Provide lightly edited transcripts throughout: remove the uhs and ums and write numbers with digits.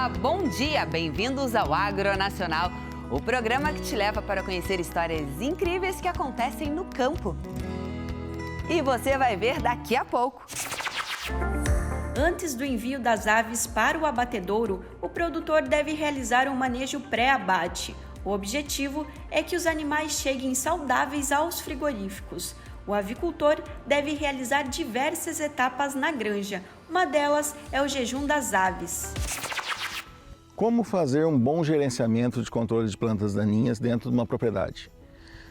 Olá, bom dia! Bem-vindos ao Agronacional, o programa que te leva para conhecer histórias incríveis que acontecem no campo. E você vai ver daqui a pouco. Antes do envio das aves para o abatedouro, o produtor deve realizar um manejo pré-abate. O objetivo é que os animais cheguem saudáveis aos frigoríficos. O avicultor deve realizar diversas etapas na granja. Uma delas é o jejum das aves. Como fazer um bom gerenciamento de controle de plantas daninhas dentro de uma propriedade?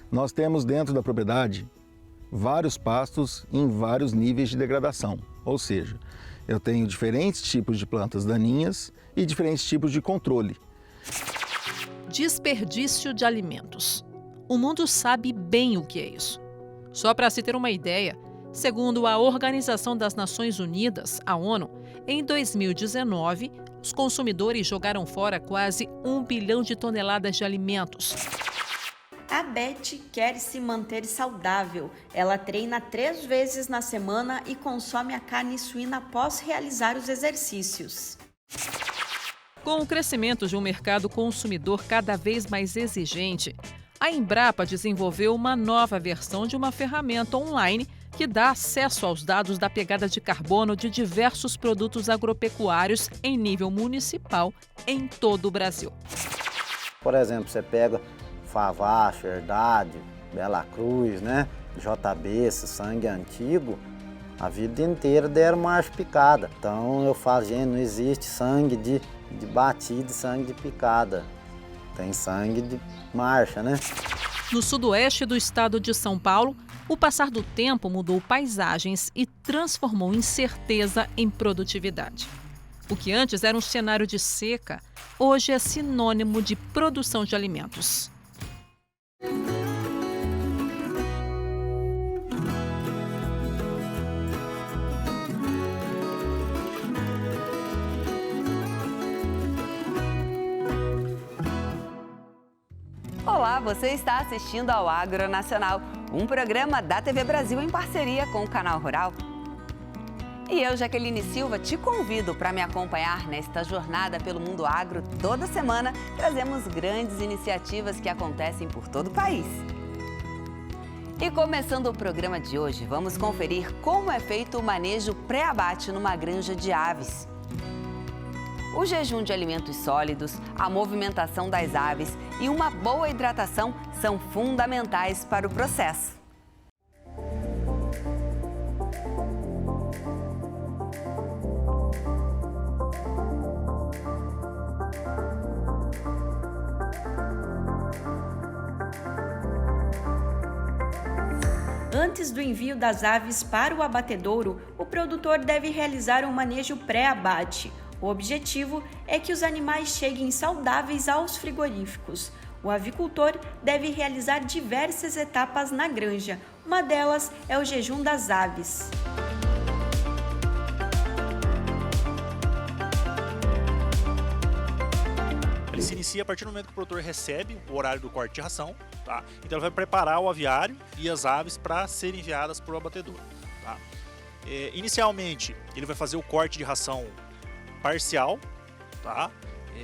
Nós temos dentro da propriedade vários pastos em vários níveis de degradação, ou seja, eu tenho diferentes tipos de plantas daninhas e diferentes tipos de controle. Desperdício de alimentos. O mundo sabe bem o que é isso. Só para se ter uma ideia, segundo a Organização das Nações Unidas, a ONU, em 2019, os consumidores jogaram fora quase 1 bilhão de toneladas de alimentos. A Beth quer se manter saudável. Ela treina 3 vezes na semana e consome a carne suína após realizar os exercícios. Com o crescimento de um mercado consumidor cada vez mais exigente, a Embrapa desenvolveu uma nova versão de uma ferramenta online que dá acesso aos dados da pegada de carbono de diversos produtos agropecuários em nível municipal em todo o Brasil. Por exemplo, você pega Favacho, Herdade, Bela Cruz, né? JB, esse sangue antigo, a vida inteira deram marcha picada. Então eu falo, gente, não existe sangue de batida e sangue de picada. Tem sangue de marcha, né? No sudoeste do estado de São Paulo, o passar do tempo mudou paisagens e transformou incerteza em produtividade. O que antes era um cenário de seca, hoje é sinônimo de produção de alimentos. Olá, você está assistindo ao Agronacional, um programa da TV Brasil em parceria com o Canal Rural. E eu, Jaqueline Silva, te convido para me acompanhar nesta jornada pelo mundo agro. Toda semana trazemos grandes iniciativas que acontecem por todo o país. E começando o programa de hoje, vamos conferir como é feito o manejo pré-abate numa granja de aves. O jejum de alimentos sólidos, a movimentação das aves e uma boa hidratação são fundamentais para o processo. Antes do envio das aves para o abatedouro, o produtor deve realizar um manejo pré-abate. O objetivo é que os animais cheguem saudáveis aos frigoríficos. O avicultor deve realizar diversas etapas na granja. Uma delas é o jejum das aves. Ele se inicia a partir do momento que o produtor recebe o horário do corte de ração, tá? Então ele vai preparar o aviário e as aves para serem enviadas para o abatedouro. Tá? Inicialmente, ele vai fazer o corte de ração parcial, tá?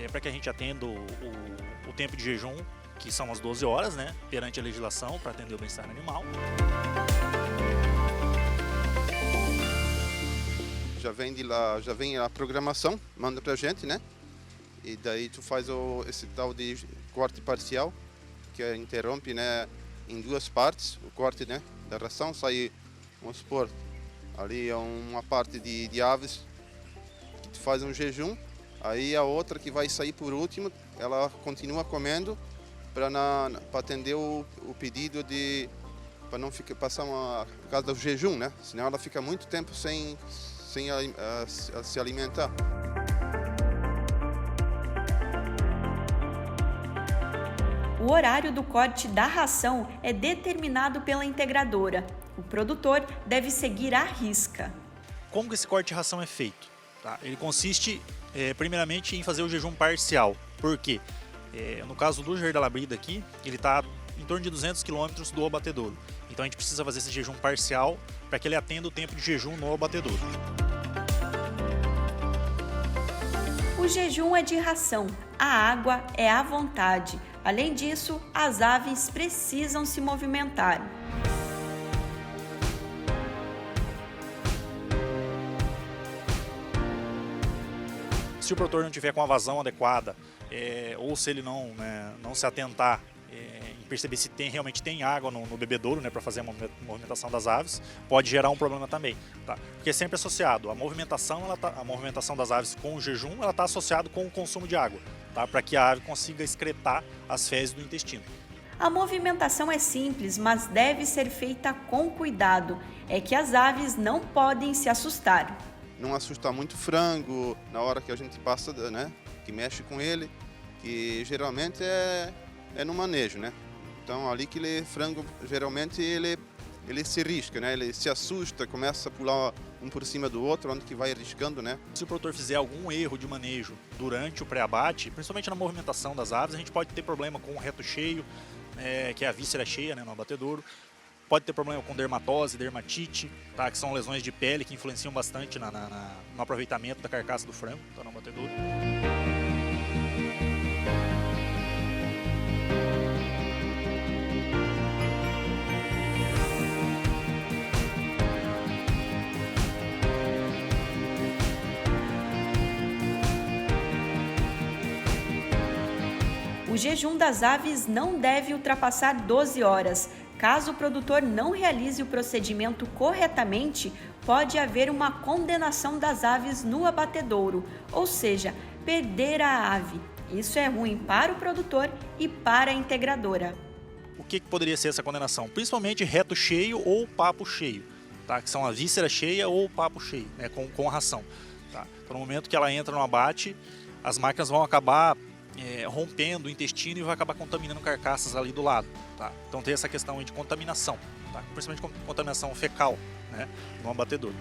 Para que a gente atenda o tempo de jejum, que são as 12 horas, né? Perante a legislação, para atender o bem-estar animal. Já vem de lá, já vem a programação, manda pra gente, né? E daí tu faz esse tal de corte parcial, que interrompe, né, em 2 partes o corte, né, da ração. Sai, vamos supor, ali é uma parte de aves que tu faz um jejum, aí a outra que vai sair por último, ela continua comendo para atender o pedido para não ficar passar por causa do jejum, né? Senão ela fica muito tempo sem se alimentar. O horário do corte da ração é determinado pela integradora. O produtor deve seguir à risca. Como que esse corte de ração é feito? Tá? Ele consiste, primeiramente, em fazer o jejum parcial. Por quê? No caso do Jardim da Labrida aqui, ele está em torno de 200 km do abatedouro. Então a gente precisa fazer esse jejum parcial para que ele atenda o tempo de jejum no abatedouro. O jejum é de ração, a água é à vontade. Além disso, as aves precisam se movimentar. Se o produtor não tiver com a vazão adequada, ou se ele não se atentar em perceber se realmente tem água no bebedouro, para fazer a movimentação das aves, pode gerar um problema também. Tá? Porque é sempre associado, a movimentação das aves com o jejum, ela está associada com o consumo de água, tá? Para que a ave consiga excretar as fezes do intestino. A movimentação é simples, mas deve ser feita com cuidado. É que as aves não podem se assustar. Não assustar muito frango na hora que a gente passa, que mexe com ele, que geralmente é no manejo, Então ali que frango geralmente ele se risca, ele se assusta, começa a pular um por cima do outro, onde que vai riscando, Se o produtor fizer algum erro de manejo durante o pré-abate, principalmente na movimentação das aves, a gente pode ter problema com o reto cheio, que é a víscera cheia, no abatedouro. Pode ter problema com dermatose, dermatite, tá? Que são lesões de pele que influenciam bastante no aproveitamento da carcaça do frango, no abatedouro. O jejum das aves não deve ultrapassar 12 horas. Caso o produtor não realize o procedimento corretamente, pode haver uma condenação das aves no abatedouro, ou seja, perder a ave. Isso é ruim para o produtor e para a integradora. O que poderia ser essa condenação? Principalmente reto cheio ou papo cheio, tá? Que são a víscera cheia ou o papo cheio, com a ração. Tá? Então, no momento que ela entra no abate, as máquinas vão acabar rompendo o intestino e vai acabar contaminando carcaças ali do lado. Tá? Então tem essa questão de contaminação, tá? Principalmente contaminação fecal, no abatedouro.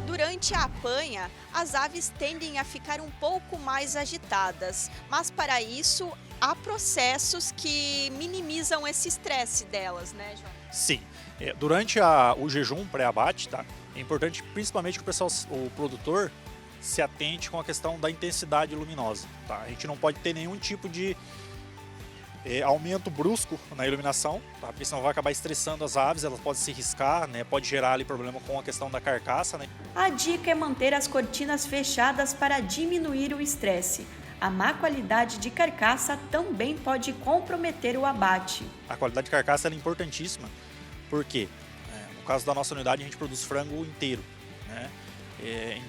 Durante a apanha, as aves tendem a ficar um pouco mais agitadas, mas para isso há processos que minimizam esse estresse delas, João? Sim. Durante o jejum pré-abate, tá? É importante principalmente que o produtor se atente com a questão da intensidade luminosa. Tá? A gente não pode ter nenhum tipo de aumento brusco na iluminação, tá? Porque senão vai acabar estressando as aves, elas podem se riscar, pode gerar ali problema com a questão da carcaça. A dica é manter as cortinas fechadas para diminuir o estresse. A má qualidade de carcaça também pode comprometer o abate. A qualidade de carcaça é importantíssima, porque no caso da nossa unidade a gente produz frango inteiro.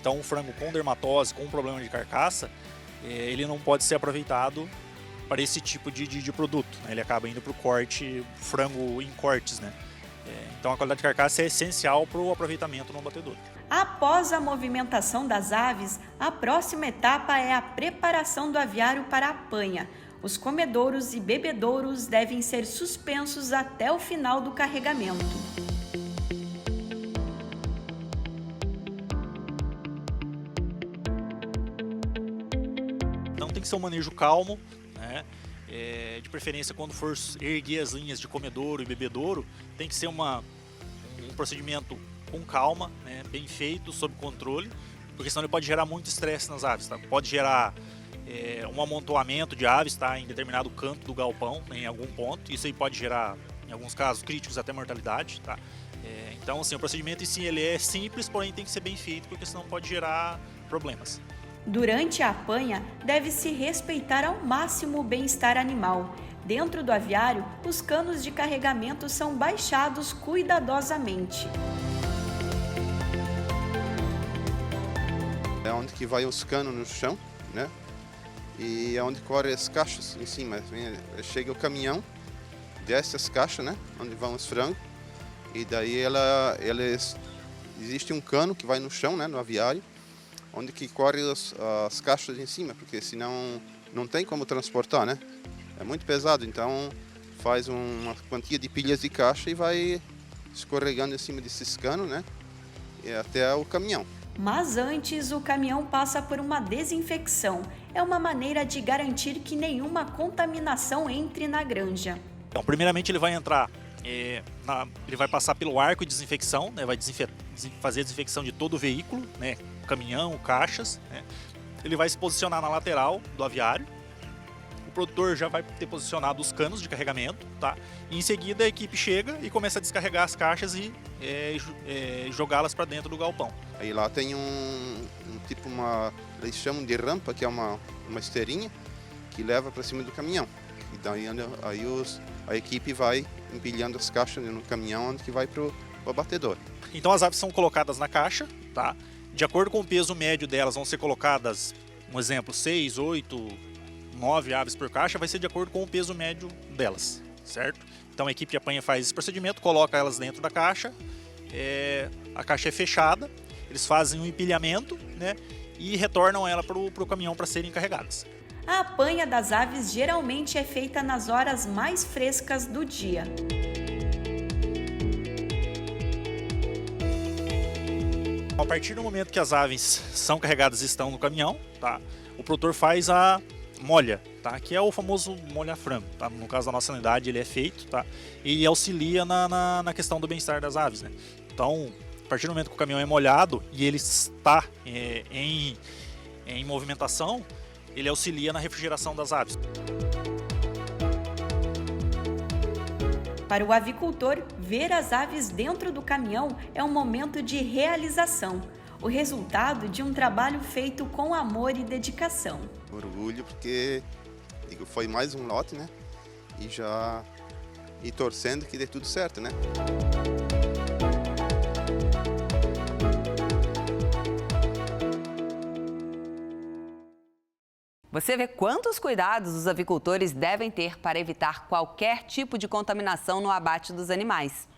Então o frango com dermatose, com problema de carcaça, ele não pode ser aproveitado para esse tipo de produto. Ele acaba indo para o corte, frango em cortes. Então a qualidade de carcaça é essencial para o aproveitamento no abatedouro. Após a movimentação das aves, a próxima etapa é a preparação do aviário para a apanha. Os comedouros e bebedouros devem ser suspensos até o final do carregamento. Então tem que ser um manejo calmo, de preferência quando for erguer as linhas de comedouro e bebedouro, tem que ser um procedimento com calma, bem feito, sob controle, porque senão ele pode gerar muito estresse nas aves. Tá? Pode gerar um amontoamento de aves, em determinado canto do galpão, em algum ponto. Isso aí pode gerar, em alguns casos críticos, até mortalidade. Tá? Então, assim, o procedimento em si ele é simples, porém tem que ser bem feito, porque senão pode gerar problemas. Durante a apanha, deve-se respeitar ao máximo o bem-estar animal. Dentro do aviário, os canos de carregamento são baixados cuidadosamente. É onde que vai os canos no chão, E é onde corre as caixas em cima. Chega o caminhão, desce as caixas, Onde vão os frangos. E daí existe um cano que vai no chão, no aviário, onde que corre as caixas em cima, porque senão não tem como transportar, É muito pesado, então faz uma quantia de pilhas de caixa e vai escorregando em cima desses canos, E até o caminhão. Mas antes, o caminhão passa por uma desinfecção. É uma maneira de garantir que nenhuma contaminação entre na granja. Então, primeiramente ele vai entrar ele vai passar pelo arco de desinfecção, né? Vai fazer a desinfecção de todo o veículo, né? Caminhão, caixas, né? Ele vai se posicionar na lateral do aviário. O produtor já vai ter posicionado os canos de carregamento, tá? E em seguida a equipe chega e começa a descarregar as caixas e jogá-las para dentro do galpão. Aí lá tem eles chamam de rampa, que é uma esteirinha que leva para cima do caminhão. E daí a equipe vai empilhando as caixas no caminhão onde que vai para o abatedor. Então as aves são colocadas na caixa, tá? De acordo com o peso médio delas vão ser colocadas, um exemplo, 6, 8, 9 aves por caixa, vai ser de acordo com o peso médio delas, certo? Então a equipe de apanha faz esse procedimento, coloca elas dentro da caixa, a caixa é fechada, eles fazem um empilhamento, né? E retornam ela para o caminhão para serem carregadas. A apanha das aves geralmente é feita nas horas mais frescas do dia. A partir do momento que as aves são carregadas e estão no caminhão, tá? O produtor faz a molha, tá? Que é o famoso molha-frango, tá? No caso da nossa unidade ele é feito, tá? E auxilia na questão do bem-estar das aves, né? Então, a partir do momento que o caminhão é molhado e ele está em movimentação, ele auxilia na refrigeração das aves. Para o avicultor, ver as aves dentro do caminhão é um momento de realização, o resultado de um trabalho feito com amor e dedicação. Orgulho porque foi mais um lote, né? E torcendo que dê tudo certo, né? Você vê quantos cuidados os avicultores devem ter para evitar qualquer tipo de contaminação no abate dos animais.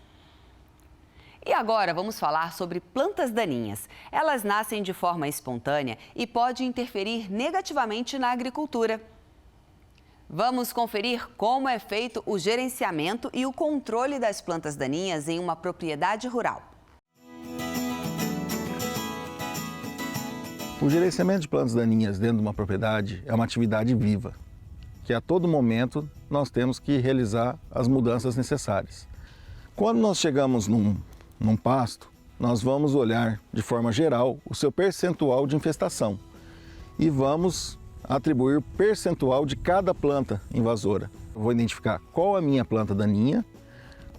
E agora vamos falar sobre plantas daninhas. Elas nascem de forma espontânea e podem interferir negativamente na agricultura. Vamos conferir como é feito o gerenciamento e o controle das plantas daninhas em uma propriedade rural. O gerenciamento de plantas daninhas dentro de uma propriedade é uma atividade viva, que a todo momento nós temos que realizar as mudanças necessárias. Quando nós chegamos num pasto, nós vamos olhar de forma geral o seu percentual de infestação e vamos atribuir o percentual de cada planta invasora. Eu vou identificar qual é a minha planta daninha,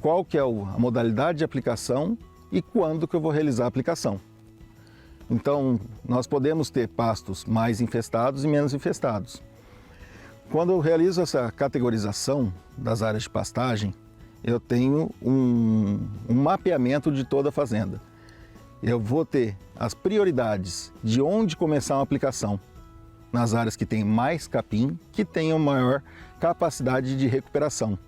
qual que é a modalidade de aplicação e quando que eu vou realizar a aplicação. Então, nós podemos ter pastos mais infestados e menos infestados. Quando eu realizo essa categorização das áreas de pastagem, eu tenho um mapeamento de toda a fazenda. Eu vou ter as prioridades de onde começar uma aplicação nas áreas que tem mais capim, que tenham maior capacidade de recuperação.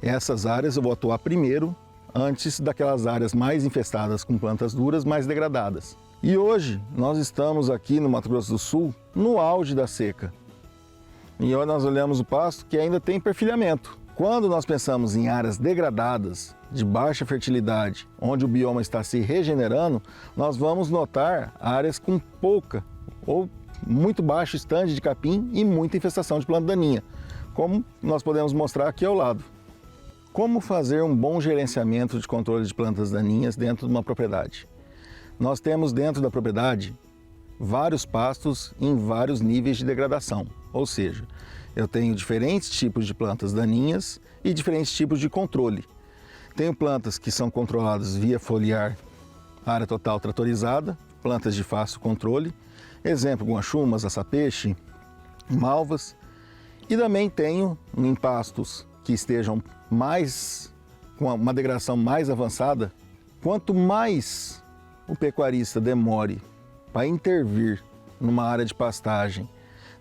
Essas áreas eu vou atuar primeiro, antes daquelas áreas mais infestadas com plantas duras, mais degradadas. E hoje nós estamos aqui no Mato Grosso do Sul no auge da seca. E hoje nós olhamos o pasto que ainda tem perfilhamento. Quando nós pensamos em áreas degradadas, de baixa fertilidade, onde o bioma está se regenerando, nós vamos notar áreas com pouca ou muito baixo estande de capim e muita infestação de planta daninha, como nós podemos mostrar aqui ao lado. Como fazer um bom gerenciamento de controle de plantas daninhas dentro de uma propriedade? Nós temos dentro da propriedade vários pastos em vários níveis de degradação, ou seja, eu tenho diferentes tipos de plantas daninhas e diferentes tipos de controle. Tenho plantas que são controladas via foliar, área total tratorizada, plantas de fácil controle, exemplo, guanchumas, açapeixe, malvas. E também tenho em pastos que estejam com uma degradação mais avançada. Quanto mais o pecuarista demore para intervir numa área de pastagem,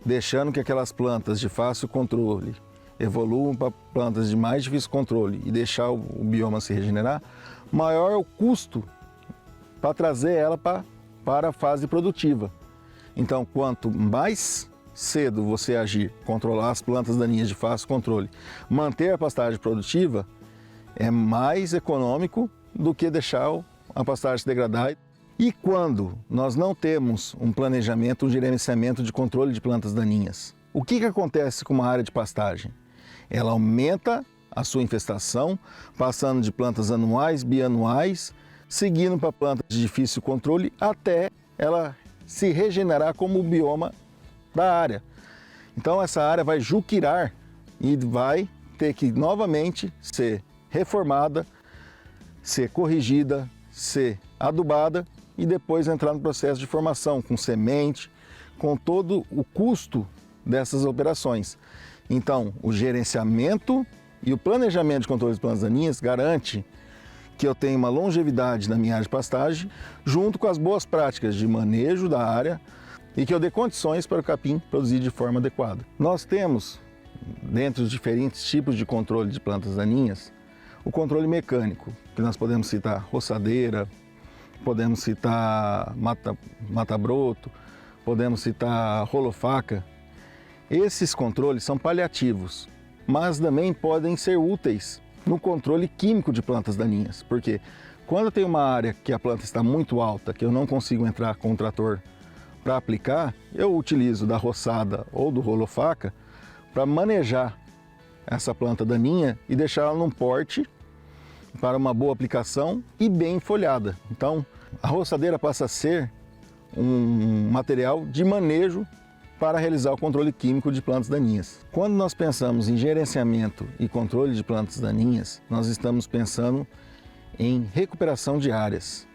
deixando que aquelas plantas de fácil controle evoluam para plantas de mais difícil controle e deixar o bioma se regenerar, maior é o custo para trazer ela para a fase produtiva. Então, quanto mais cedo você agir, controlar as plantas daninhas de fácil controle, manter a pastagem produtiva, é mais econômico do que deixar a pastagem se degradar. E quando nós não temos um planejamento, um gerenciamento de controle de plantas daninhas, o que acontece com uma área de pastagem? Ela aumenta a sua infestação, passando de plantas anuais, bianuais, seguindo para plantas de difícil controle até ela se regenerar como o bioma da área. Então essa área vai juquirar e vai ter que novamente ser reformada, ser corrigida, ser adubada e depois entrar no processo de formação com semente, com todo o custo dessas operações. Então, o gerenciamento e o planejamento de controle de plantas daninhas garante que eu tenha uma longevidade na minha área de pastagem, junto com as boas práticas de manejo da área e que eu dê condições para o capim produzir de forma adequada. Nós temos, dentre os diferentes tipos de controle de plantas daninhas, o controle mecânico, que nós podemos citar roçadeira, podemos citar mata-broto, podemos citar rolo-faca. Esses controles são paliativos, mas também podem ser úteis no controle químico de plantas daninhas, porque quando eu tenho uma área que a planta está muito alta, que eu não consigo entrar com o trator para aplicar, eu utilizo da roçada ou do rolo-faca para manejar essa planta daninha e deixar ela num porte para uma boa aplicação e bem folhada. Então, a roçadeira passa a ser um material de manejo para realizar o controle químico de plantas daninhas. Quando nós pensamos em gerenciamento e controle de plantas daninhas, nós estamos pensando em recuperação de áreas.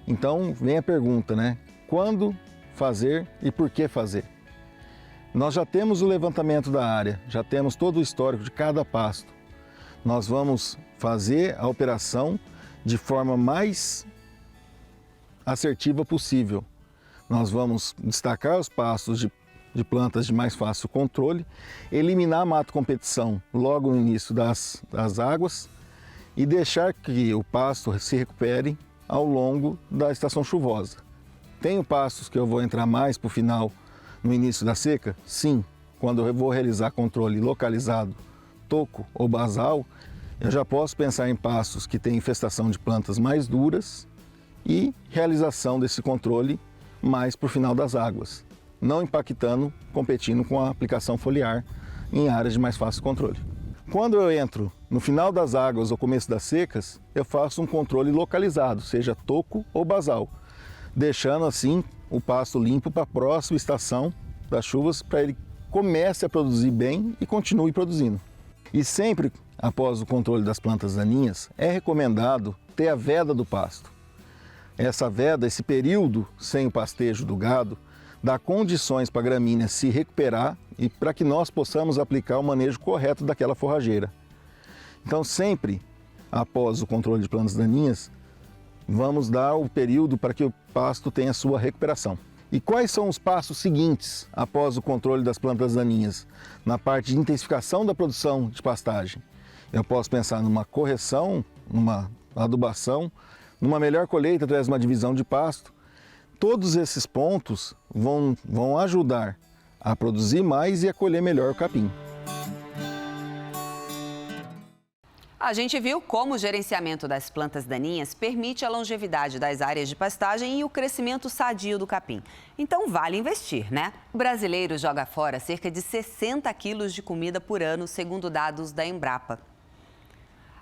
Então, vem a pergunta, né? Quando fazer e por que fazer? Nós já temos o levantamento da área, já temos todo o histórico de cada pasto. Nós vamos fazer a operação de forma mais assertiva possível. Nós vamos destacar os pastos de plantas de mais fácil controle, eliminar a mato-competição logo no início das águas e deixar que o pasto se recupere ao longo da estação chuvosa. Tenho pastos que eu vou entrar mais para o final, no início da seca? Sim. Quando eu vou realizar controle localizado, toco ou basal, eu já posso pensar em pastos que têm infestação de plantas mais duras e realização desse controle mais para o final das águas, não impactando, competindo com a aplicação foliar em áreas de mais fácil controle. Quando eu entro no final das águas ou começo das secas, eu faço um controle localizado, seja toco ou basal, deixando assim o pasto limpo para a próxima estação das chuvas, para ele comece a produzir bem e continue produzindo. E sempre após o controle das plantas daninhas, é recomendado ter a veda do pasto. Essa veda, esse período sem o pastejo do gado, dá condições para a gramínea se recuperar e para que nós possamos aplicar o manejo correto daquela forrageira. Então, sempre após o controle de plantas daninhas, vamos dar o período para que o pasto tenha sua recuperação. E quais são os passos seguintes após o controle das plantas daninhas? Na parte de intensificação da produção de pastagem. Eu posso pensar numa correção, numa adubação, numa melhor colheita através de uma divisão de pasto. Todos esses pontos vão ajudar a produzir mais e a colher melhor o capim. A gente viu como o gerenciamento das plantas daninhas permite a longevidade das áreas de pastagem e o crescimento sadio do capim. Então vale investir, né? O brasileiro joga fora cerca de 60 quilos de comida por ano, segundo dados da Embrapa.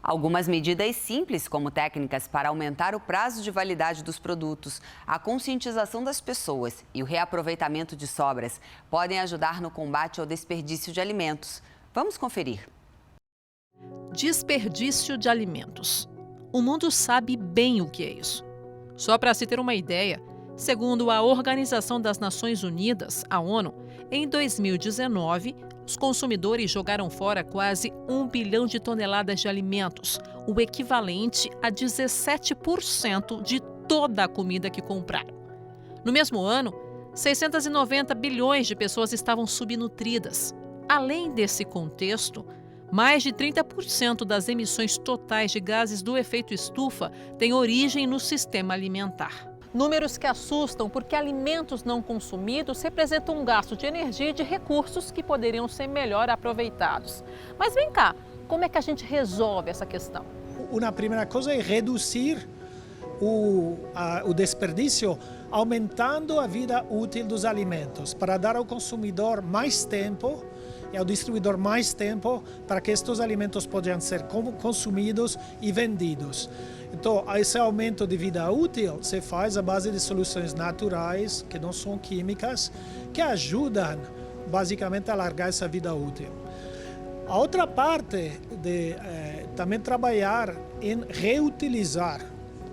Algumas medidas simples, como técnicas para aumentar o prazo de validade dos produtos, a conscientização das pessoas e o reaproveitamento de sobras, podem ajudar no combate ao desperdício de alimentos. Vamos conferir. Desperdício de alimentos. O mundo sabe bem o que é isso. Só para se ter uma ideia, segundo a Organização das Nações Unidas, a ONU, em 2019, os consumidores jogaram fora quase 1 bilhão de toneladas de alimentos, o equivalente a 17% de toda a comida que compraram. No mesmo ano, 690 bilhões de pessoas estavam subnutridas. Além desse contexto, mais de 30% das emissões totais de gases do efeito estufa têm origem no sistema alimentar. Números que assustam porque alimentos não consumidos representam um gasto de energia e de recursos que poderiam ser melhor aproveitados. Mas vem cá, como é que a gente resolve essa questão? Uma primeira coisa é reduzir o desperdício, aumentando a vida útil dos alimentos, para dar ao consumidor mais tempo e ao distribuidor mais tempo para que estes alimentos possam ser consumidos e vendidos. Então, esse aumento de vida útil se faz à base de soluções naturais, que não são químicas, que ajudam basicamente a alargar essa vida útil. A outra parte de também trabalhar em reutilizar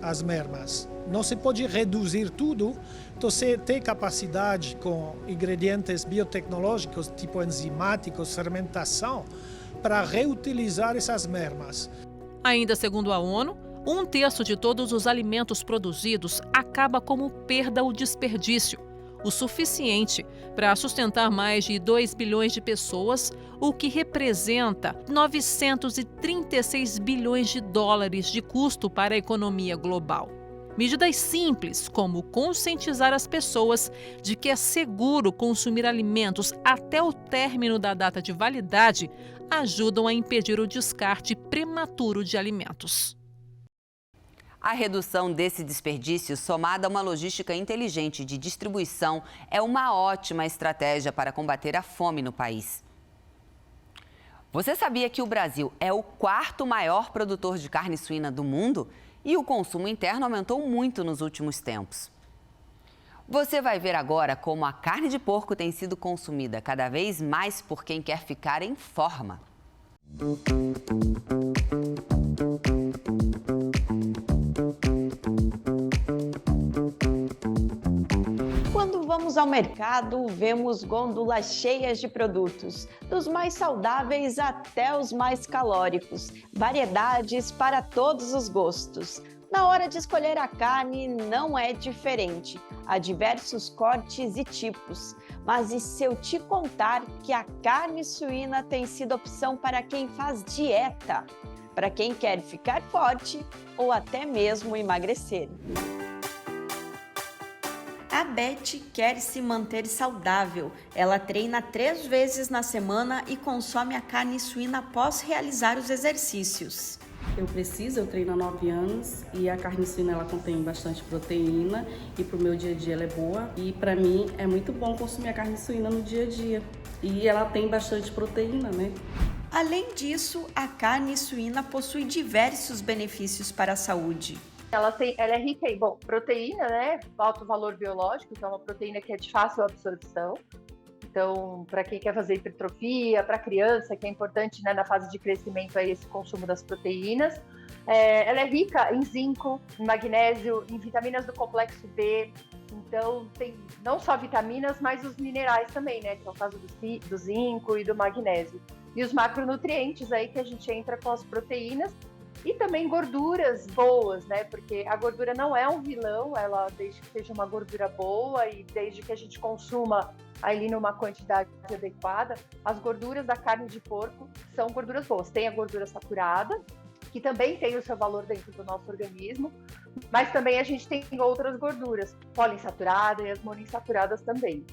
as mermas. Não se pode reduzir tudo, então se tem capacidade com ingredientes biotecnológicos, tipo enzimáticos, fermentação, para reutilizar essas mermas. Ainda segundo a ONU, 1/3 de todos os alimentos produzidos acaba como perda ou desperdício, o suficiente para sustentar mais de 2 bilhões de pessoas, o que representa 936 bilhões de dólares de custo para a economia global. Medidas simples, como conscientizar as pessoas de que é seguro consumir alimentos até o término da data de validade, ajudam a impedir o descarte prematuro de alimentos. A redução desse desperdício, somada a uma logística inteligente de distribuição, é uma ótima estratégia para combater a fome no país. Você sabia que o Brasil é o 4º maior produtor de carne suína do mundo? E o consumo interno aumentou muito nos últimos tempos. Você vai ver agora como a carne de porco tem sido consumida cada vez mais por quem quer ficar em forma. Quando vamos ao mercado, vemos gôndolas cheias de produtos, dos mais saudáveis até os mais calóricos, variedades para todos os gostos. Na hora de escolher a carne, não é diferente. Há diversos cortes e tipos. Mas e se eu te contar que a carne suína tem sido opção para quem faz dieta? Para quem quer ficar forte ou até mesmo emagrecer. A Beth quer se manter saudável. Ela treina 3 vezes na semana e consome a carne suína após realizar os exercícios. Eu treino há 9 anos e a carne suína ela contém bastante proteína e para o meu dia a dia ela é boa. E para mim é muito bom consumir a carne suína no dia a dia. E ela tem bastante proteína, né? Além disso, a carne suína possui diversos benefícios para a saúde. Ela é rica em proteína, né? Alto valor biológico, então é uma proteína que é de fácil absorção. Então, para quem quer fazer hipertrofia, para criança, que é importante, né, na fase de crescimento aí, esse consumo das proteínas. Ela é rica em zinco, em magnésio, em vitaminas do complexo B. Então, tem não só vitaminas, mas os minerais também, né? Que é o caso do zinco e do magnésio. E os macronutrientes aí que a gente entra com as proteínas. E também gorduras boas, né? Porque a gordura não é um vilão, ela desde que seja uma gordura boa e desde que a gente consuma ali numa quantidade adequada, as gorduras da carne de porco são gorduras boas. Tem a gordura saturada, que também tem o seu valor dentro do nosso organismo, mas também a gente tem outras gorduras, poliinsaturadas e as monoinsaturadas também.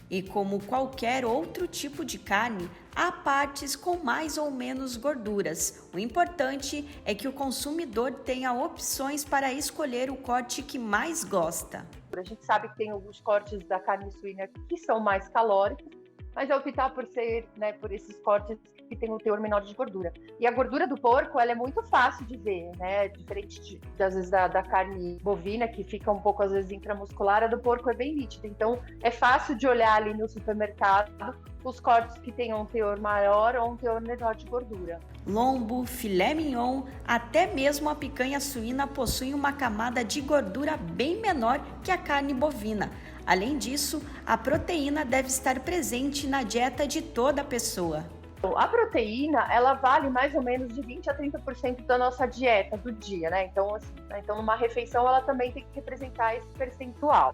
E como qualquer outro tipo de carne, há partes com mais ou menos gorduras. O importante é que o consumidor tenha opções para escolher o corte que mais gosta. A gente sabe que tem alguns cortes da carne suína que são mais calóricos, mas é optar por ser, né, por esses cortes que tem um teor menor de gordura. E a gordura do porco, ela é muito fácil de ver, né? Diferente às vezes da carne bovina, que fica um pouco às vezes intramuscular, a do porco é bem nítida. Então é fácil de olhar ali no supermercado os cortes que tenham um teor maior ou um teor menor de gordura. Lombo, filé mignon, até mesmo a picanha suína possui uma camada de gordura bem menor que a carne bovina. Além disso, a proteína deve estar presente na dieta de toda a pessoa. A proteína, ela vale mais ou menos de 20% a 30% da nossa dieta do dia, né? Então, assim, então, numa refeição, ela também tem que representar esse percentual.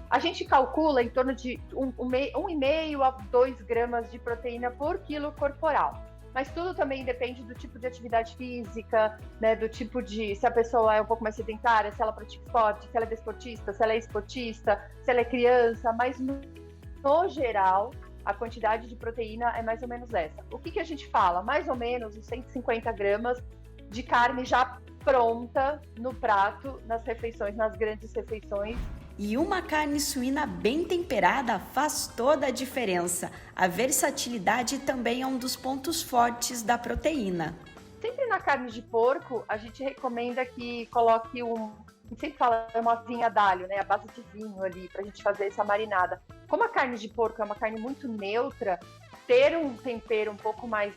A gente calcula em torno de 1,5 a 2 gramas de proteína por quilo corporal. Mas tudo também depende do tipo de atividade física, né? Do tipo de... se a pessoa é um pouco mais sedentária, se ela pratica esporte, se ela é desportista, se ela é esportista, se ela é criança. Mas, no geral, a quantidade de proteína é mais ou menos essa. O que a gente fala? Mais ou menos uns 150 gramas de carne já pronta no prato, nas refeições, nas grandes refeições, E uma carne suína bem temperada faz toda a diferença. A versatilidade também é um dos pontos fortes da proteína. Sempre na carne de porco, a gente recomenda que coloque a gente sempre fala uma vinha d'alho, né? A base de vinho ali, pra gente fazer essa marinada. Como a carne de porco é uma carne muito neutra, ter um tempero um pouco mais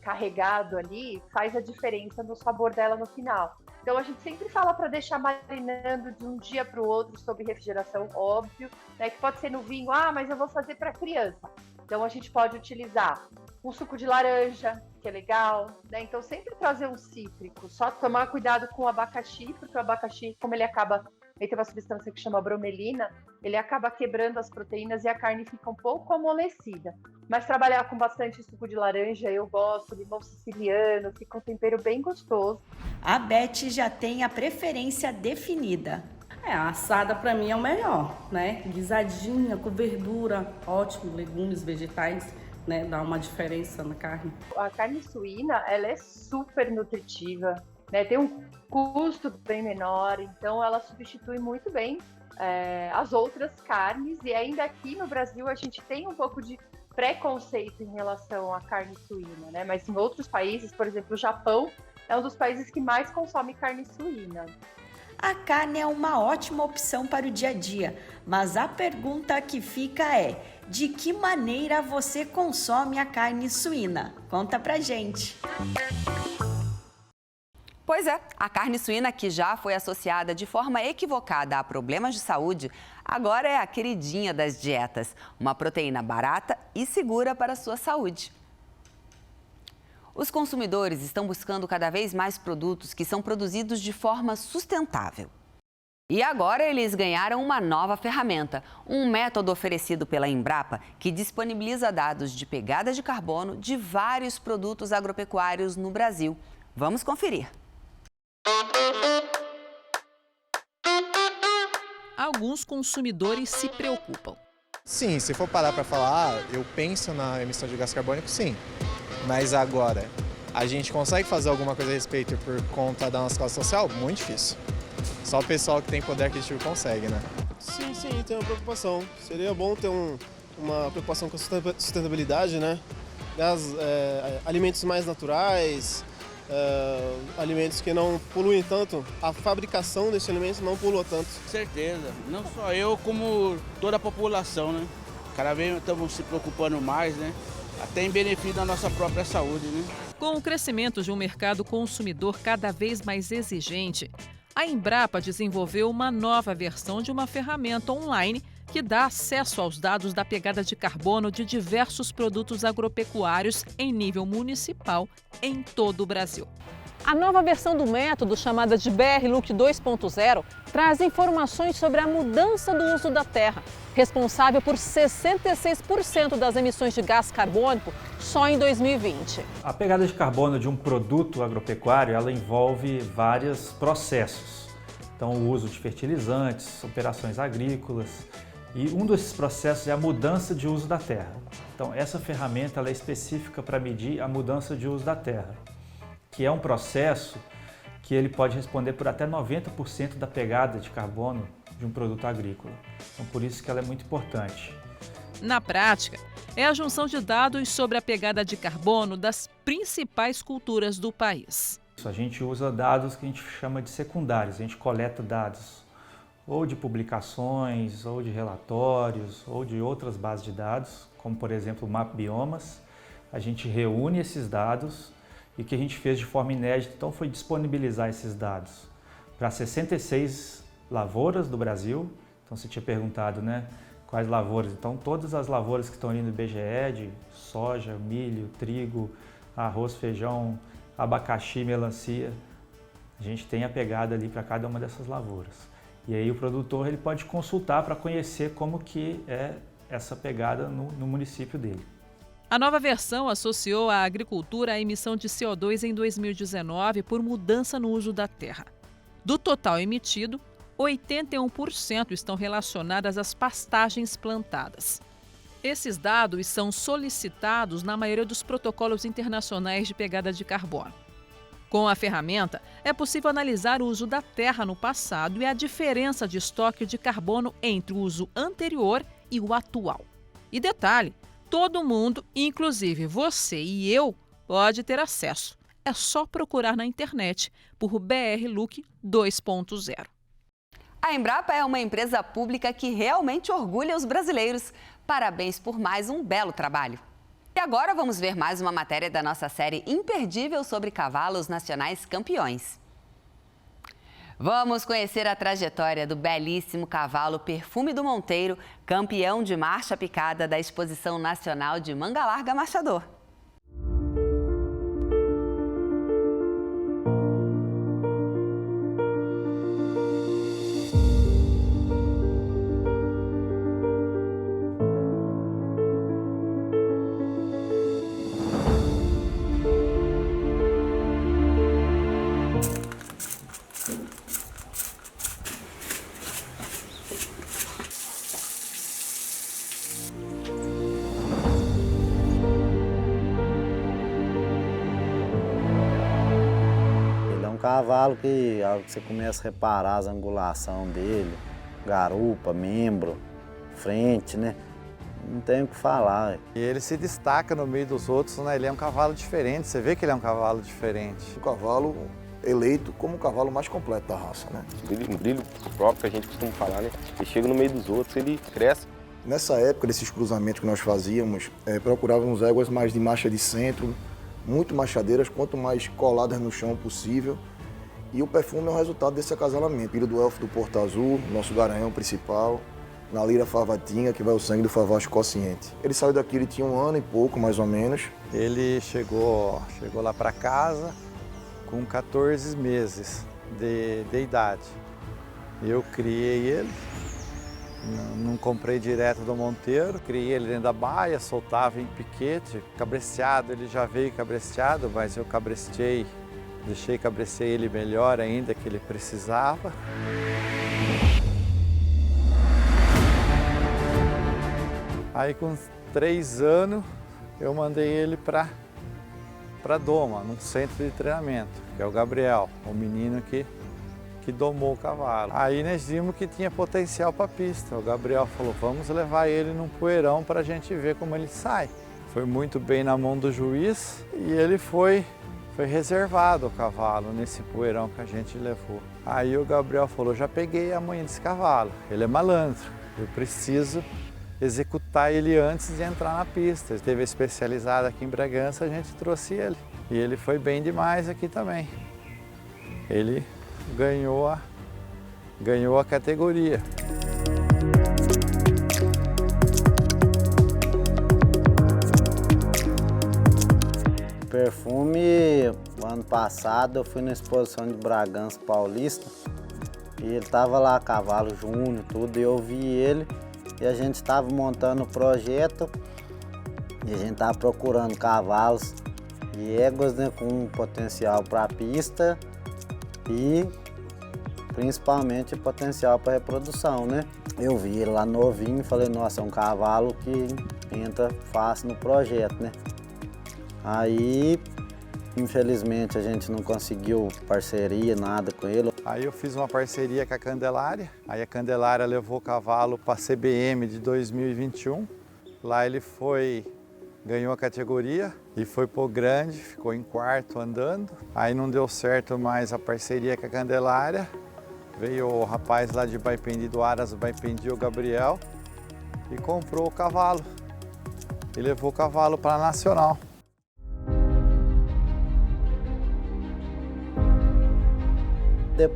carregado ali faz a diferença no sabor dela no final. Então a gente sempre fala para deixar marinando de um dia para o outro sob refrigeração, óbvio, né? Que pode ser no vinho, mas eu vou fazer para criança. Então a gente pode utilizar um suco de laranja, que é legal, né? Então sempre trazer um cítrico, só tomar cuidado com o abacaxi, porque o abacaxi, como ele tem uma substância que chama bromelina, ele acaba quebrando as proteínas e a carne fica um pouco amolecida. Mas trabalhar com bastante suco de laranja, eu gosto, limão siciliano, fica um tempero bem gostoso. A Beth já tem a preferência definida. A assada para mim é o melhor, né? Guisadinha, com verdura, ótimo, legumes, vegetais, né? Dá uma diferença na carne. A carne suína, ela é super nutritiva, né? Tem um custo bem menor, então ela substitui muito bem as outras carnes. E ainda aqui no Brasil a gente tem um pouco de preconceito em relação à carne suína, né? Mas em outros países, por exemplo, o Japão é um dos países que mais consome carne suína. A carne é uma ótima opção para o dia a dia, mas a pergunta que fica é: de que maneira você consome a carne suína? Conta pra gente! Pois é, a carne suína, que já foi associada de forma equivocada a problemas de saúde, agora é a queridinha das dietas. Uma proteína barata e segura para a sua saúde. Os consumidores estão buscando cada vez mais produtos que são produzidos de forma sustentável. E agora eles ganharam uma nova ferramenta, um método oferecido pela Embrapa que disponibiliza dados de pegada de carbono de vários produtos agropecuários no Brasil. Vamos conferir. Alguns consumidores se preocupam. Sim, se for parar para falar, eu penso na emissão de gás carbônico, sim. Mas agora, a gente consegue fazer alguma coisa a respeito por conta da nossa classe social? Muito difícil. Só o pessoal que tem poder aquisitivo consegue, né? Sim, tem uma preocupação. Seria bom ter uma preocupação com a sustentabilidade, né? Alimentos mais naturais, alimentos que não poluem tanto. A fabricação desses alimentos não polua tanto. Certeza. Não só eu, como toda a população, né? Cada vez estamos se preocupando mais, né? Até em benefício da nossa própria saúde, né? Com o crescimento de um mercado consumidor cada vez mais exigente, a Embrapa desenvolveu uma nova versão de uma ferramenta online que dá acesso aos dados da pegada de carbono de diversos produtos agropecuários em nível municipal em todo o Brasil. A nova versão do método, chamada de BR-Look 2.0, traz informações sobre a mudança do uso da terra, responsável por 66% das emissões de gás carbônico só em 2020. A pegada de carbono de um produto agropecuário, ela envolve vários processos. Então, o uso de fertilizantes, operações agrícolas, e um desses processos é a mudança de uso da terra. Então, essa ferramenta ela é específica para medir a mudança de uso da terra, que é um processo que ele pode responder por até 90% da pegada de carbono de um produto agrícola. Então, por isso que ela é muito importante. Na prática, é a junção de dados sobre a pegada de carbono das principais culturas do país. A gente usa dados que a gente chama de secundários, a gente coleta dados ou de publicações, ou de relatórios, ou de outras bases de dados, como por exemplo o Map Biomas. A gente reúne esses dados e o que a gente fez de forma inédita então foi disponibilizar esses dados para 66 lavouras do Brasil. Então você tinha perguntado, né, quais lavouras? Então todas as lavouras que estão ali no IBGE, de soja, milho, trigo, arroz, feijão, abacaxi, melancia, a gente tem a pegada ali para cada uma dessas lavouras. E aí o produtor ele pode consultar para conhecer como que é essa pegada no município dele. A nova versão associou a agricultura à emissão de CO2 em 2019 por mudança no uso da terra. Do total emitido, 81% estão relacionadas às pastagens plantadas. Esses dados são solicitados na maioria dos protocolos internacionais de pegada de carbono. Com a ferramenta, é possível analisar o uso da terra no passado e a diferença de estoque de carbono entre o uso anterior e o atual. E detalhe, todo mundo, inclusive você e eu, pode ter acesso. É só procurar na internet por BR Look 2.0. A Embrapa é uma empresa pública que realmente orgulha os brasileiros. Parabéns por mais um belo trabalho. E agora vamos ver mais uma matéria da nossa série imperdível sobre cavalos nacionais campeões. Vamos conhecer a trajetória do belíssimo cavalo Perfume do Monteiro, campeão de marcha picada da Exposição Nacional de Manga Larga Marchador. Cavalo que você começa a reparar as angulações dele, garupa, membro, frente, né? Não tem o que falar. E ele se destaca no meio dos outros, né? Ele é um cavalo diferente, você vê que ele é um cavalo diferente. O cavalo eleito como o cavalo mais completo da raça, né? Um brilho próprio que a gente costuma falar, né? Ele chega no meio dos outros, ele cresce. Nessa época, desses cruzamentos que nós fazíamos, procurávamos éguas mais de marcha de centro, muito machadeiras, quanto mais coladas no chão possível. E o Perfume é o resultado desse acasalamento. Filho do elfo do Porto Azul, nosso garanhão principal, na lira Favatinha, que vai o sangue do Favacho Consciente. Ele saiu daqui, ele tinha 1 ano e pouco, mais ou menos. Ele chegou lá para casa com 14 meses de idade. Eu criei ele, não comprei direto do Monteiro, criei ele dentro da baia, soltava em piquete. Cabresteado, ele já veio cabresteado, mas eu deixei cabrecer ele melhor ainda que ele precisava. Aí com 3 anos eu mandei ele para Doma, num centro de treinamento, que é o Gabriel, o menino que domou o cavalo. Aí nós vimos que tinha potencial para a pista. O Gabriel falou, vamos levar ele num poeirão para a gente ver como ele sai. Foi muito bem na mão do juiz e ele foi reservado o cavalo nesse poeirão que a gente levou. Aí o Gabriel falou, já peguei a manha desse cavalo, ele é malandro, eu preciso executar ele antes de entrar na pista. Ele teve especializado aqui em Bragança, a gente trouxe ele. E ele foi bem demais aqui também. Ele ganhou a categoria. Perfume, ano passado eu fui na exposição de Bragança Paulista e ele estava lá, cavalo júnior, tudo, e eu vi ele e a gente estava montando o projeto e a gente estava procurando cavalos e éguas, né, com potencial para a pista e principalmente potencial para reprodução, né? Eu vi ele lá novinho e falei, nossa, é um cavalo que entra fácil no projeto, né? Aí, infelizmente, a gente não conseguiu parceria, nada com ele. Aí eu fiz uma parceria com a Candelária. Aí a Candelária levou o cavalo para a CBM de 2021. Lá ele ganhou a categoria e foi pro grande, ficou em 4º andando. Aí não deu certo mais a parceria com a Candelária. Veio o rapaz lá de Baipendi, do Aras Baipendi, o Gabriel, e comprou o cavalo. E levou o cavalo para a Nacional.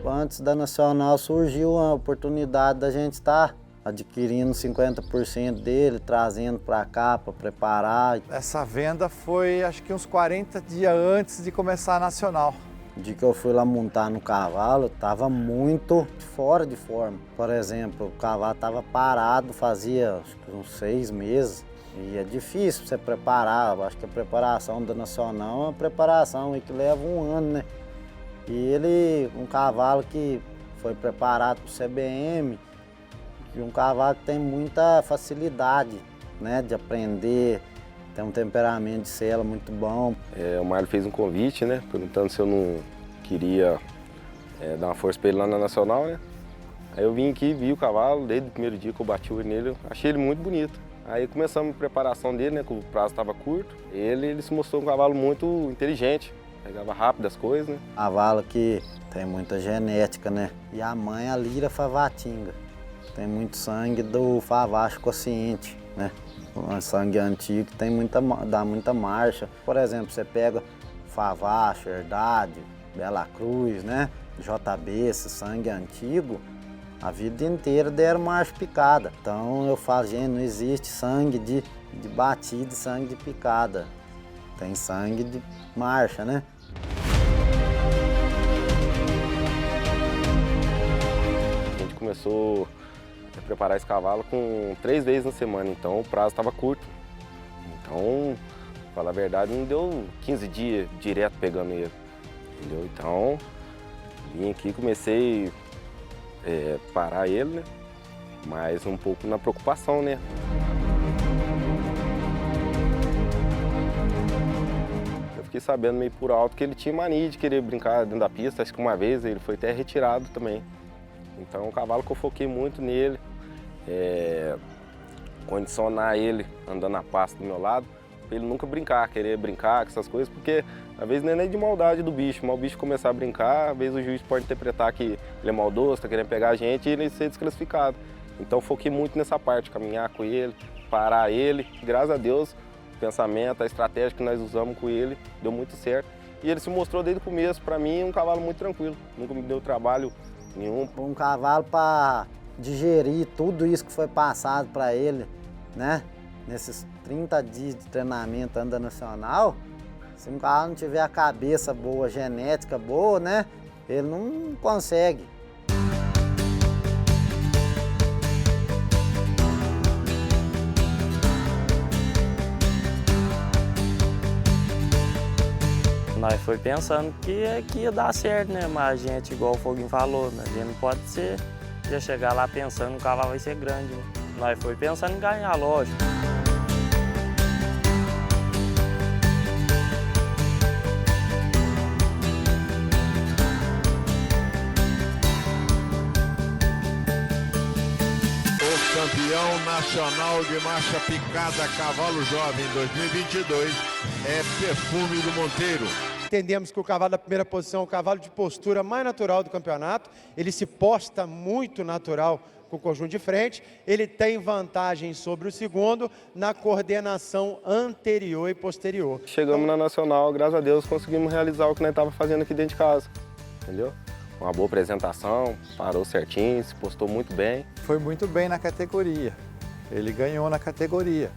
Antes da Nacional surgiu a oportunidade da gente estar adquirindo 50% dele, trazendo para cá para preparar. Essa venda foi acho que uns 40 dias antes de começar a Nacional. O dia que eu fui lá montar no cavalo, estava muito fora de forma. Por exemplo, o cavalo estava parado fazia acho que uns 6 meses. E é difícil você preparar, acho que a preparação da Nacional é uma preparação que leva 1 ano, né? E ele, um cavalo que foi preparado para o CBM, e um cavalo que tem muita facilidade, né, de aprender, tem um temperamento de sela muito bom. O Marlon fez um convite, né, perguntando se eu não queria dar uma força para ele lá na Nacional, né. Aí eu vim aqui, vi o cavalo, desde o primeiro dia que eu bati o olho nele, eu achei ele muito bonito. Aí começamos a preparação dele, né, que o prazo estava curto. Ele se mostrou um cavalo muito inteligente, pegava rápido as coisas, né. Cavalo que tem muita genética, né, e a mãe é a Lira Favatinga. Tem muito sangue do Favacho Consciente, né. Um sangue antigo que dá muita marcha. Por exemplo, você pega Favacho, Herdade, Bela Cruz, né? JB, esse sangue antigo, a vida inteira deram marcha picada. Então eu falo, gente, não existe sangue de batida e sangue de picada. Tem sangue de marcha, né? A gente começou preparar esse cavalo com 3 vezes na semana, então o prazo estava curto. Então, pra falar a verdade, não deu 15 dias direto pegando ele, entendeu? Então, vim aqui, comecei a parar ele, né? Mas um pouco na preocupação, né? Eu fiquei sabendo meio por alto que ele tinha mania de querer brincar dentro da pista, acho que uma vez ele foi até retirado também. Então, é um cavalo que eu foquei muito nele, condicionar ele andando na pasta do meu lado, para ele nunca brincar, querer brincar com essas coisas, porque às vezes não é nem de maldade do bicho, mas o bicho começar a brincar, às vezes o juiz pode interpretar que ele é maldoso, está querendo pegar a gente e ele ser desclassificado. Então, foquei muito nessa parte, caminhar com ele, parar ele. Graças a Deus, o pensamento, a estratégia que nós usamos com ele deu muito certo. E ele se mostrou desde o começo, para mim, um cavalo muito tranquilo, nunca me deu trabalho nenhum. Um cavalo para digerir tudo isso que foi passado para ele, né? Nesses 30 dias de treinamento anda nacional, se um cavalo não tiver a cabeça boa, genética boa, né? Ele não consegue. Nós foi pensando que ia dar certo, né? Mas a gente, igual o Foguinho falou, né? A gente não pode ser, já chegar lá pensando que o cavalo vai ser grande, né? Nós foi pensando em ganhar, lógico. O campeão nacional de marcha picada cavalo jovem 2022 é Perfume do Monteiro. Entendemos que o cavalo da primeira posição é o cavalo de postura mais natural do campeonato. Ele se posta muito natural com o conjunto de frente. Ele tem vantagem sobre o segundo na coordenação anterior e posterior. Chegamos na Nacional, graças a Deus, conseguimos realizar o que nós estávamos fazendo aqui dentro de casa, entendeu? Uma boa apresentação, parou certinho, se postou muito bem. Foi muito bem na categoria. Ele ganhou na categoria.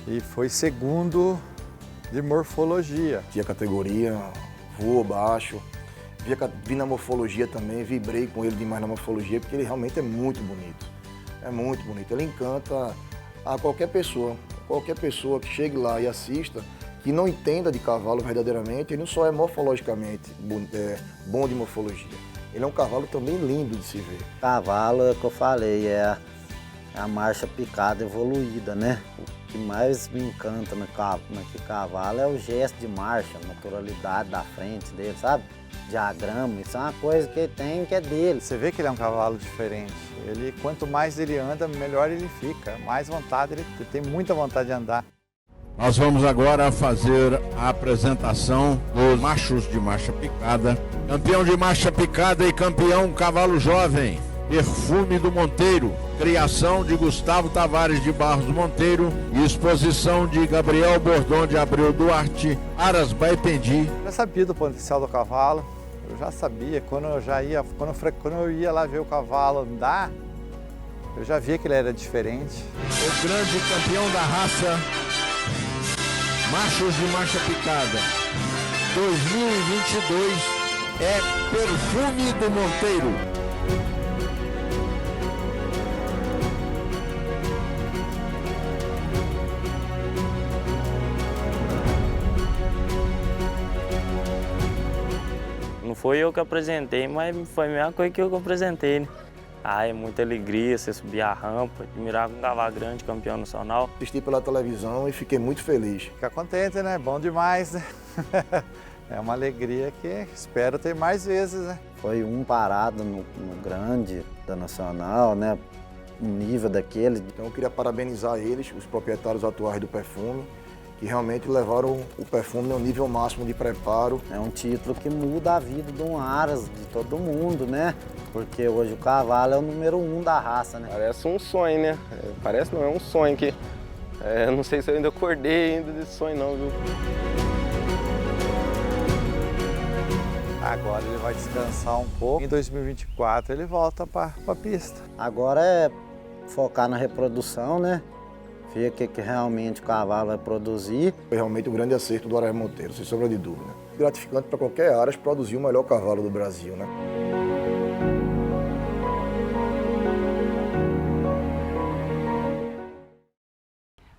E foi segundo de morfologia. Tinha categoria, voou baixo, vi na morfologia também, vibrei com ele demais na morfologia, porque ele realmente é muito bonito. É muito bonito. Ele encanta a qualquer pessoa que chegue lá e assista, que não entenda de cavalo verdadeiramente, ele não só é morfologicamente bom de morfologia, ele é um cavalo também lindo de se ver. Cavalo, é o que eu falei, é a marcha picada evoluída, né? O que mais me encanta naquele cavalo é o gesto de marcha, a naturalidade da frente dele, sabe? Diagrama, isso é uma coisa que ele tem que é dele. Você vê que ele é um cavalo diferente. Quanto mais ele anda, melhor ele fica, mais vontade ele tem muita vontade de andar. Nós vamos agora fazer a apresentação dos machos de marcha picada. Campeão de marcha picada e campeão cavalo jovem, Perfume do Monteiro. Criação de Gustavo Tavares de Barros Monteiro e exposição de Gabriel Bordon de Abreu Duarte, Aras Baipendi. Eu já sabia do potencial do cavalo, eu já sabia. Quando eu ia lá ver o cavalo andar, eu já via que ele era diferente. O grande campeão da raça Machos de Marcha Picada 2022 é Perfume do Monteiro. Não foi eu que apresentei, mas foi a mesma coisa que eu apresentei, né? É muita alegria você subir a rampa, admirar um cavalo grande, campeão nacional. Assisti pela televisão e fiquei muito feliz. Fica contente, né? Bom demais, né? É uma alegria que espero ter mais vezes, né? Foi um parado no grande da Nacional, né? Um nível daquele. Então eu queria parabenizar eles, os proprietários atuais do perfume, que realmente levaram o perfume ao nível máximo de preparo. É um título que muda a vida de um aras, de todo mundo, né? Porque hoje o cavalo é o número 1 da raça, né? Parece um sonho, né? Parece não, é um sonho que... não sei se eu ainda acordei ainda desse sonho não, viu? Agora ele vai descansar um pouco. Em 2024 ele volta para a pista. Agora é focar na reprodução, né? Ver o que realmente o cavalo vai produzir. Foi realmente um grande acerto do Araé Monteiro, sem sombra de dúvida. Gratificante para qualquer aras produzir o melhor cavalo do Brasil, né?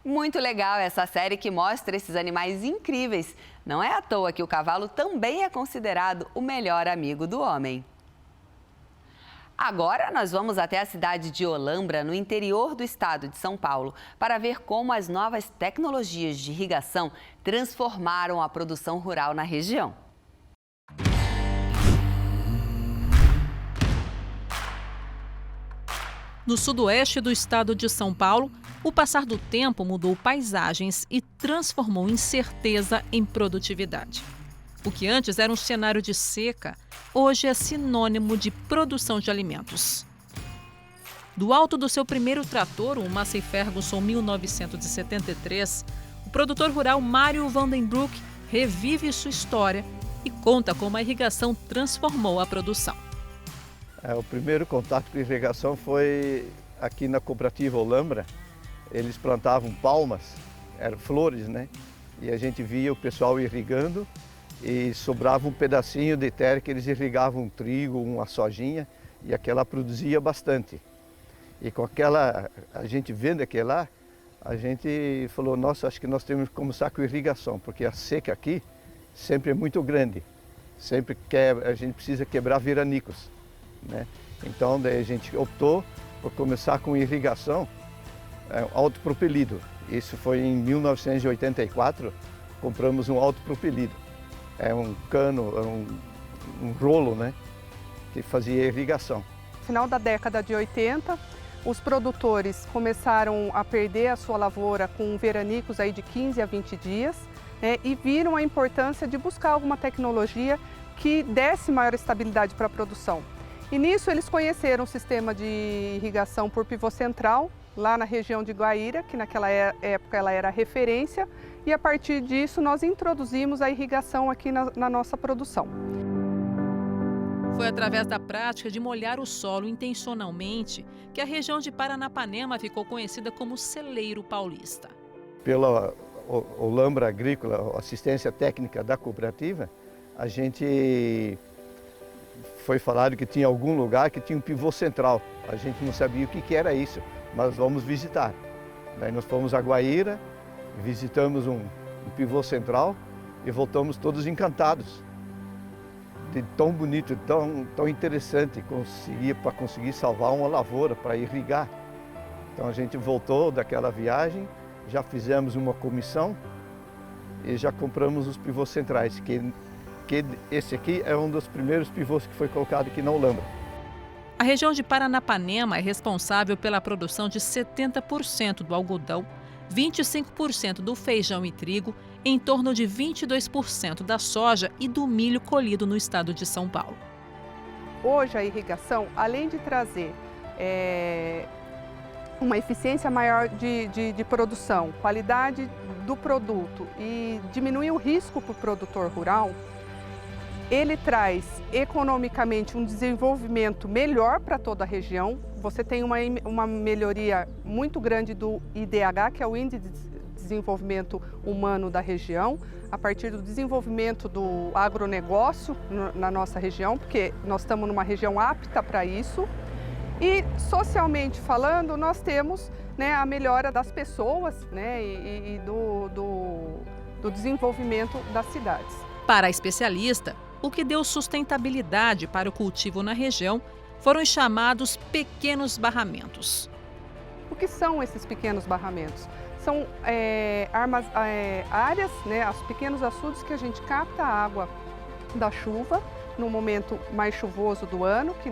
Muito legal essa série que mostra esses animais incríveis. Não é à toa que o cavalo também é considerado o melhor amigo do homem. Agora nós vamos até a cidade de Olambra, no interior do estado de São Paulo, para ver como as novas tecnologias de irrigação transformaram a produção rural na região. No sudoeste do estado de São Paulo, o passar do tempo mudou paisagens e transformou incerteza em produtividade. O que antes era um cenário de seca, hoje é sinônimo de produção de alimentos. Do alto do seu primeiro trator, o Massey Ferguson 1973, o produtor rural Mário Vandenbroek revive sua história e conta como a irrigação transformou a produção. O primeiro contato com a irrigação foi aqui na cooperativa Olambra. Eles plantavam palmas, eram flores, né? E a gente via o pessoal irrigando e sobrava um pedacinho de terra que eles irrigavam um trigo, uma sojinha, e aquela produzia bastante. E com aquela, a gente vendo aquilo lá, a gente falou, nossa, acho que nós temos que começar com irrigação, porque a seca aqui sempre é muito grande, sempre a gente precisa quebrar veranicos, né? Então daí a gente optou por começar com irrigação autopropelido. Isso foi em 1984, compramos um autopropelido. É um cano, um rolo, né, que fazia irrigação. No final da década de 80, os produtores começaram a perder a sua lavoura com veranicos aí de 15 a 20 dias, né, e viram a importância de buscar alguma tecnologia que desse maior estabilidade para a produção. E nisso eles conheceram o sistema de irrigação por pivô central, lá na região de Guaíra, que naquela época ela era referência, e a partir disso nós introduzimos a irrigação aqui na nossa produção. Foi através da prática de molhar o solo intencionalmente que a região de Paranapanema ficou conhecida como Celeiro Paulista. Pela Olambra Agrícola, assistência técnica da cooperativa, a gente foi falado que tinha algum lugar que tinha um pivô central. A gente não sabia o que era isso, mas vamos visitar. Daí nós fomos a Guaíra, visitamos um pivô central e voltamos todos encantados. De tão bonito, tão interessante para conseguir salvar uma lavoura, para irrigar. Então a gente voltou daquela viagem, já fizemos uma comissão e já compramos os pivôs centrais, que esse aqui é um dos primeiros pivôs que foi colocado aqui na Olambra. A região de Paranapanema é responsável pela produção de 70% do algodão, 25% do feijão e trigo, em torno de 22% da soja e do milho colhido no estado de São Paulo. Hoje a irrigação, além de trazer uma eficiência maior de produção, qualidade do produto e diminuir o risco para o produtor rural, ele traz economicamente um desenvolvimento melhor para toda a região. Você tem uma melhoria muito grande do IDH, que é o Índice de Desenvolvimento Humano da região, a partir do desenvolvimento do agronegócio na nossa região, porque nós estamos numa região apta para isso. E socialmente falando, nós temos, né, a melhora das pessoas, né, e do desenvolvimento das cidades. Para a especialista, o que deu sustentabilidade para o cultivo na região foram chamados pequenos barramentos. O que são esses pequenos barramentos? São áreas, né, os pequenos açudes que a gente capta a água da chuva no momento mais chuvoso do ano, que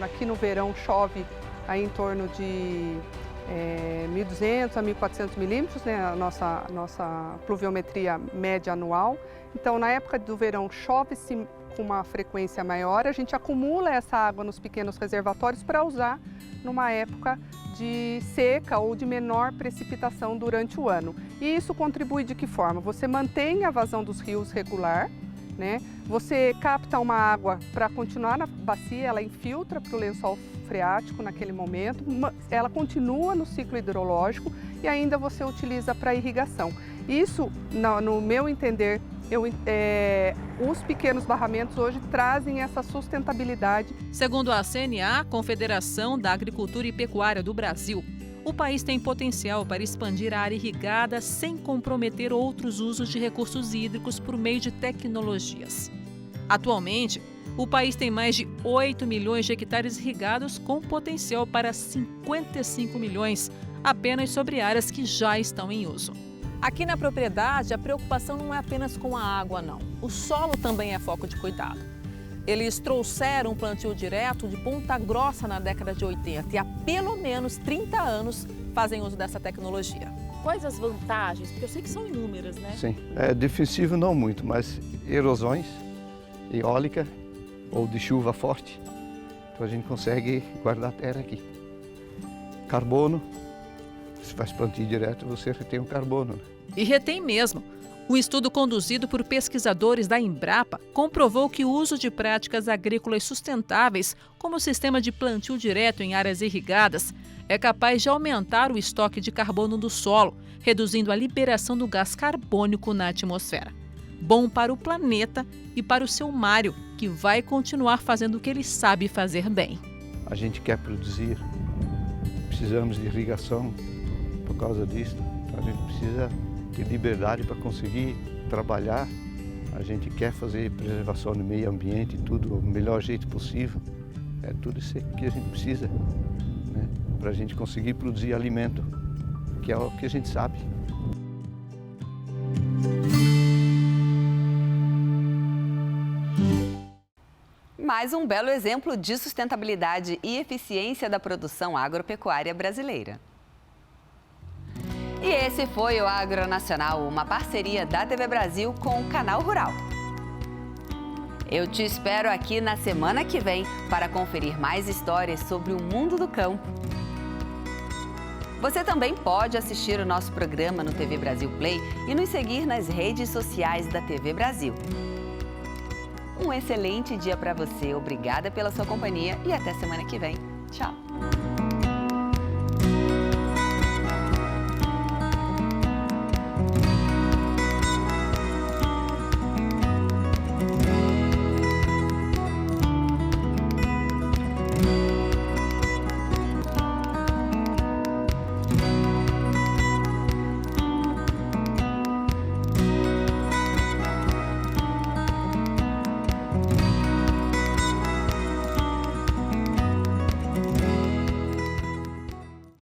aqui no verão chove aí em torno de 1.200 a 1.400 milímetros, né, a nossa pluviometria média anual. Então, na época do verão, chove-se com uma frequência maior, a gente acumula essa água nos pequenos reservatórios para usar numa época de seca ou de menor precipitação durante o ano. E isso contribui de que forma? Você mantém a vazão dos rios regular, né? Você capta uma água para continuar na bacia, ela infiltra para o lençol freático naquele momento, ela continua no ciclo hidrológico e ainda você utiliza para irrigação. Isso, no meu entender, os pequenos barramentos hoje trazem essa sustentabilidade. Segundo a CNA, Confederação da Agricultura e Pecuária do Brasil, o país tem potencial para expandir a área irrigada sem comprometer outros usos de recursos hídricos por meio de tecnologias. Atualmente, o país tem mais de 8 milhões de hectares irrigados com potencial para 55 milhões apenas sobre áreas que já estão em uso. Aqui na propriedade, a preocupação não é apenas com a água, não. O solo também é foco de cuidado. Eles trouxeram um plantio direto de Ponta Grossa na década de 80 e há pelo menos 30 anos fazem uso dessa tecnologia. Quais as vantagens? Porque eu sei que são inúmeras, né? Sim, defensivo não muito, mas erosões, eólica ou de chuva forte, então a gente consegue guardar a terra aqui. Carbono, se faz plantio direto, você retém o carbono, né? E retém mesmo. Um estudo conduzido por pesquisadores da Embrapa comprovou que o uso de práticas agrícolas sustentáveis, como o sistema de plantio direto em áreas irrigadas, é capaz de aumentar o estoque de carbono do solo, reduzindo a liberação do gás carbônico na atmosfera. Bom para o planeta e para o seu Mário, que vai continuar fazendo o que ele sabe fazer bem. A gente quer produzir, precisamos de irrigação por causa disso, então a gente precisa de liberdade para conseguir trabalhar. A gente quer fazer preservação do meio ambiente, tudo do melhor jeito possível. É tudo isso que a gente precisa, né, para a gente conseguir produzir alimento, que é o que a gente sabe. Mais um belo exemplo de sustentabilidade e eficiência da produção agropecuária brasileira. E esse foi o Agronacional, uma parceria da TV Brasil com o Canal Rural. Eu te espero aqui na semana que vem para conferir mais histórias sobre o mundo do campo. Você também pode assistir o nosso programa no TV Brasil Play e nos seguir nas redes sociais da TV Brasil. Um excelente dia para você, obrigada pela sua companhia e até semana que vem. Tchau!